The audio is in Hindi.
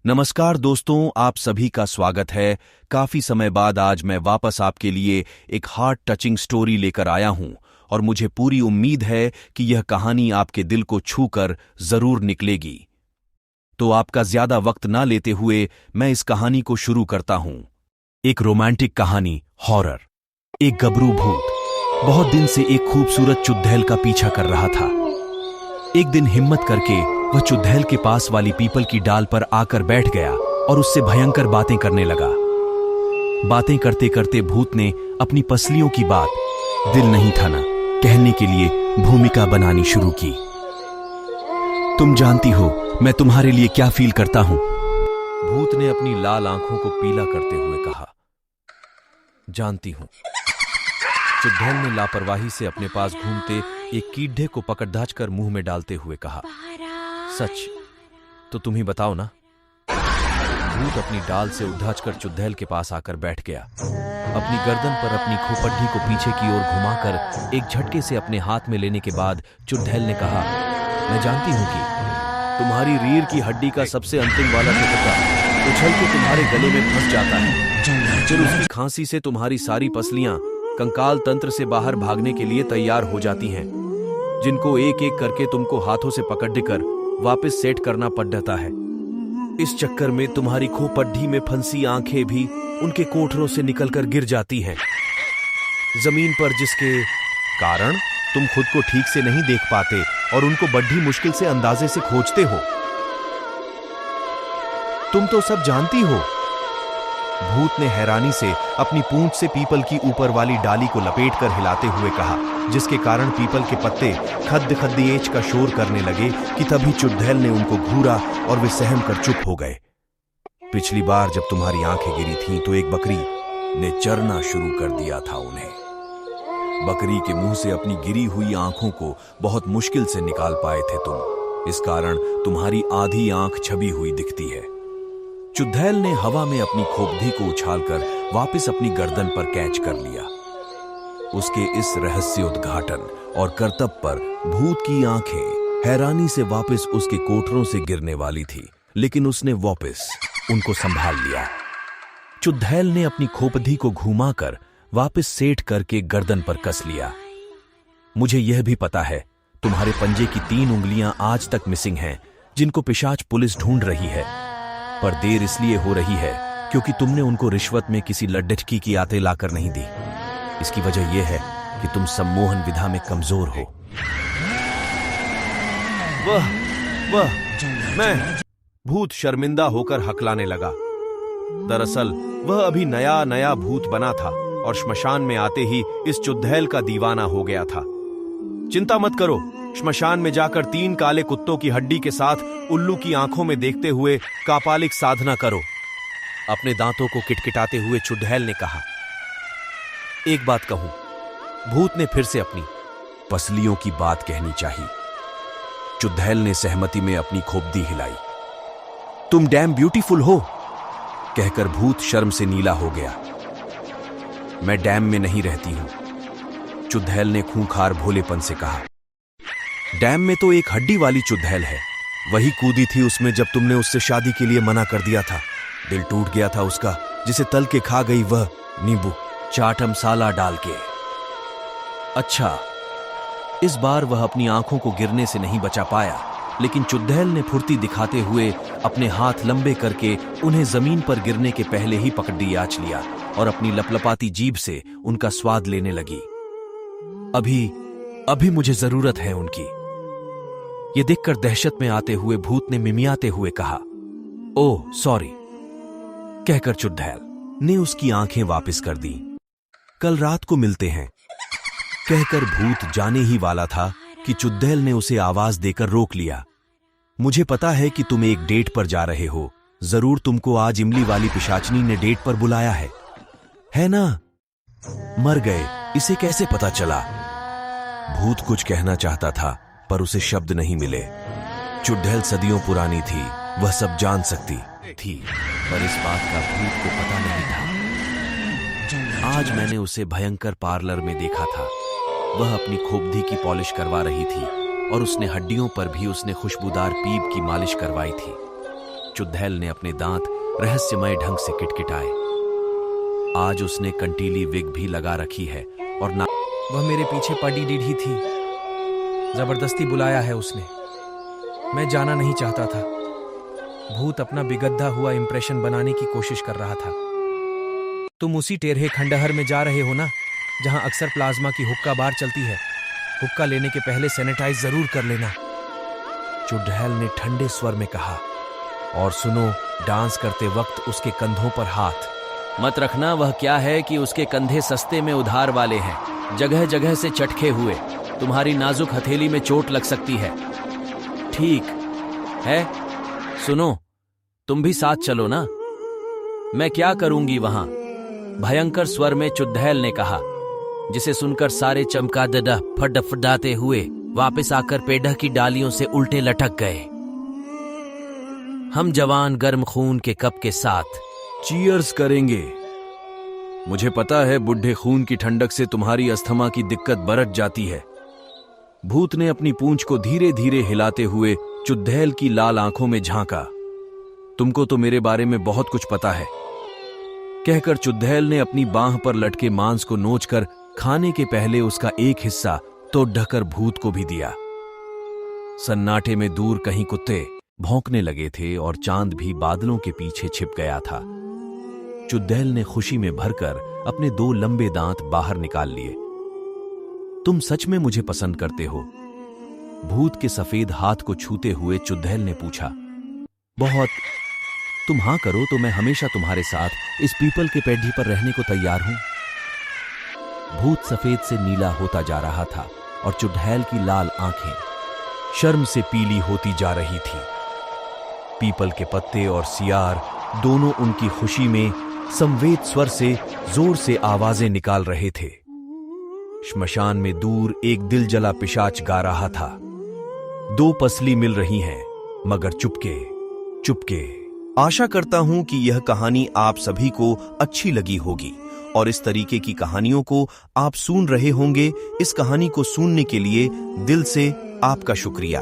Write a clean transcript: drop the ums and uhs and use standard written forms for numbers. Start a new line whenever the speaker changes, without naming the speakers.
नमस्कार दोस्तों, आप सभी का स्वागत है। काफी समय बाद आज मैं वापस आपके लिए एक हार्ट टचिंग स्टोरी लेकर आया हूं और मुझे पूरी उम्मीद है कि यह कहानी आपके दिल को छूकर जरूर निकलेगी। तो आपका ज्यादा वक्त ना लेते हुए मैं इस कहानी को शुरू करता हूं। एक रोमांटिक कहानी, हॉरर। एक गबरू भूत बहुत दिन से एक खूबसूरत चुड़ैल का पीछा कर रहा था। एक दिन हिम्मत करके वह चुड़ैल के पास वाली पीपल की डाल पर आकर बैठ गया और उससे भयंकर बातें करने लगा। बातें करते करते भूत ने अपनी पसलियों की बात दिल नहीं थाना कहने के लिए भूमिका बनानी शुरू की। तुम जानती हो मैं तुम्हारे लिए क्या फील करता हूं, भूत ने अपनी लाल आंखों को पीला करते हुए कहा। जानती हूं, चुड़ैल ने लापरवाही से अपने पास घूमते एक कीड़े को पकड़ धाच कर मुंह में डालते हुए कहा। सच तो तुम ही बताओ ना। भूत अपनी डाल से उधाच कर चुड़ैल के पास आकर बैठ गया। अपनी गर्दन पर अपनी खोपड़ी को पीछे की ओर घुमाकर एक झटके से अपने हाथ में लेने के बाद चुड़ैल ने कहा, मैं जानती हूं कि तुम्हारी रीढ़ की हड्डी का सबसे अंतिम वाला टुकड़ा उछल के तुम्हारे गले में फंस जाता है। फिर उसकी खांसी से तुम्हारी सारी पसलियां कंकाल तंत्र से बाहर भागने के लिए तैयार हो जाती हैं, जिनको एक एक करके तुमको हाथों से पकड़कर वापस सेट करना पड़ जाता है। इस चक्कर में तुम्हारी खोपड़ी में फंसी आंखें भी उनके कोठरों से निकलकर गिर जाती हैं जमीन पर, जिसके कारण तुम खुद को ठीक से नहीं देख पाते और उनको बड़ी मुश्किल से अंदाजे से खोजते हो। तुम तो सब जानती हो। भूत ने हैरानी से अपनी पूंछ से पीपल की ऊपर वाली डाली को लपेटकर हिलाते हुए कहा, जिसके कारण पीपल के पत्ते खद्द खद्दीएच का शोर करने लगे कि तभी चुड़ैल ने उनको घूरा और वे सहम कर चुप हो गए। पिछली बार जब तुम्हारी आंखें गिरी थीं तो एक बकरी ने चरना शुरू कर दिया था उन्हें। बकरी के मुंह से अपनी गिरी हुई आंखों को बहुत मुश्किल से निकाल पाए थे तुम, इस कारण तुम्हारी आधी आंख छबी हुई दिखती है। चुड़ैल ने हवा में अपनी खोपड़ी को उछालकर वापस अपनी गर्दन पर कैच कर लिया। उसके इस रहस्य उद्घाटन और करतब पर भूत की आंखें हैरानी से वापस उसके कोठरों से गिरने वाली थी, लेकिन उसने वापस उनको संभाल लिया। चुड़ैल ने अपनी खोपड़ी को घुमाकर वापस सेट करके गर्दन पर कस लिया। मुझे यह भी पता है तुम्हारे पंजे की 3 उंगलियां आज तक मिसिंग हैं, जिनको पिशाच पुलिस ढूंढ रही है, पर देर इसलिए हो रही है क्योंकि तुमने उनको रिश्वत में किसी लड्डटकी की आते लाकर नहीं दी। इसकी वजह यह है कि तुम सम्मोहन विधा में कमजोर हो। मैं भूत शर्मिंदा होकर हकलाने लगा। दरअसल वह अभी नया नया भूत बना था और श्मशान में आते ही इस चुड़ैल का दीवाना हो गया था। चिंता मत करो, श्मशान में जाकर 3 काले कुत्तों की हड्डी के साथ उल्लू की आंखों में देखते हुए कापालिक साधना करो, अपने दांतों को किटकिटाते हुए चुड़ैल ने कहा। एक बात कहूं, भूत ने फिर से अपनी पसलियों की बात कहनी चाहिए। चुड़ैल ने सहमति में अपनी खोपड़ी हिलाई। तुम डैम ब्यूटीफुल हो, कहकर भूत शर्म से नीला हो गया। मैं डैम में नहीं रहती हूं, चुड़ैल ने खूंखार भोलेपन से कहा। डैम में तो एक हड्डी वाली चुड़ैल है, वही कूदी थी उसमें जब तुमने उससे शादी के लिए मना कर दिया था। दिल टूट गया था उसका, जिसे तल के खा गई वह नींबू चाट मसाला डाल के। अच्छा, इस बार वह अपनी आंखों को गिरने से नहीं बचा पाया, लेकिन चुड़ैल ने फुर्ती दिखाते हुए अपने हाथ लंबे करके उन्हें जमीन पर गिरने के पहले ही पकड़ दियाच लिया और अपनी लपलपाती जीभ से उनका स्वाद लेने लगी। अभी मुझे जरूरत है उनकी। ये देखकर दहशत में आते हुए भूत ने मिमियाते हुए कहा। ओह सॉरी, कहकर चुड़ैल ने उसकी आंखें वापस कर दी। कल रात को मिलते हैं, कहकर भूत जाने ही वाला था कि चुड़ैल ने उसे आवाज देकर रोक लिया। मुझे पता है कि तुम एक डेट पर जा रहे हो, जरूर तुमको आज इमली वाली पिशाचनी ने डेट पर बुलाया है ना? मर गए, इसे कैसे पता चला? भूत कुछ कहना चाहता था पर उसे शब्द नहीं मिले। चुड़ैल सदियों पुरानी थी, वह सब जान सकती थी, पर इस बात का भूत को पता नहीं था। आज मैंने उसे भयंकर पार्लर में देखा था। वह अपनी खोपड़ी की पॉलिश करवा रही थी और उसने हड्डियों पर भी उसने खुशबूदार पीप की मालिश करवाई थी। चुड़ैल ने अपने दांत रहस्यमय ढंग से किटकिटाए। आज उसने कंटीली विग भी लगा रखी है और ना
वह मेरे पीछे पड़ी ही थी। जबरदस्ती बुलाया है उसने। मैं जाना नहीं चाहता था। भूत अपना बिगद्दा हुआ इंप्रेशन बनाने की कोशिश कर रहा था। तुम उसी टेढ़े खंडहर में जा रहे हो ना, जहां अक्सर प्लाज्मा की हुक्का बार चलती है। हुक्का लेने के पहले सैनिटाइज जरूर कर लेना, चुड़ैल ने ठंडे स्वर में कहा। और सुनो, डांस करते वक्त उसके कंधों पर हाथ मत रखना। वह क्या है कि उसके कंधे सस्ते में उधार वाले हैं, जगह जगह से चटके हुए। तुम्हारी नाजुक हथेली में चोट लग सकती है। ठीक है, सुनो, तुम भी साथ चलो ना। मैं क्या करूंगी वहां? भयंकर स्वर में चुड़ैल ने कहा, जिसे सुनकर सारे चमगादड़ फड़फड़ाते हुए वापस आकर पेड़ की डालियों से उल्टे लटक गए। हम जवान गर्म खून के कप के साथ चीयर्स करेंगे। मुझे पता है बुढ़े खून की ठंडक से तुम्हारी अस्थमा की दिक्कत बढ़ जाती है। भूत ने अपनी पूंछ को धीरे धीरे हिलाते हुए चुड़ैल की लाल आंखों में झांका। तुमको तो मेरे बारे में बहुत कुछ पता है, कहकर चुड़ैल ने अपनी बांह पर लटके मांस को नोचकर खाने के पहले उसका एक हिस्सा तो ढकर भूत को भी दिया। सन्नाटे में दूर कहीं कुत्ते भौंकने लगे थे और चांद भी बादलों के पीछे छिप गया था। चुड़ैल ने खुशी में भरकर अपने 2 लंबे दांत बाहर निकाल लिए। तुम सच में मुझे पसंद करते हो? भूत के सफेद हाथ को छूते हुए चुड़ैल ने पूछा। बहुत। तुम हां करो तो मैं हमेशा तुम्हारे साथ इस पीपल के पेड़ पर रहने को तैयार हूं। भूत सफेद से नीला होता जा रहा था और चुड़ैल की लाल आंखें शर्म से पीली होती जा रही थी। पीपल के पत्ते और सियार दोनों उनकी खुशी में संवेद स्वर से जोर से आवाजें निकाल रहे थे। श्मशान में दूर एक दिल जला पिशाच गा रहा था। 2 पसली मिल रही हैं, मगर चुपके चुपके। आशा करता हूं कि यह कहानी आप सभी को अच्छी लगी होगी और इस तरीके की कहानियों को आप सुन रहे होंगे। इस कहानी को सुनने के लिए दिल से आपका शुक्रिया।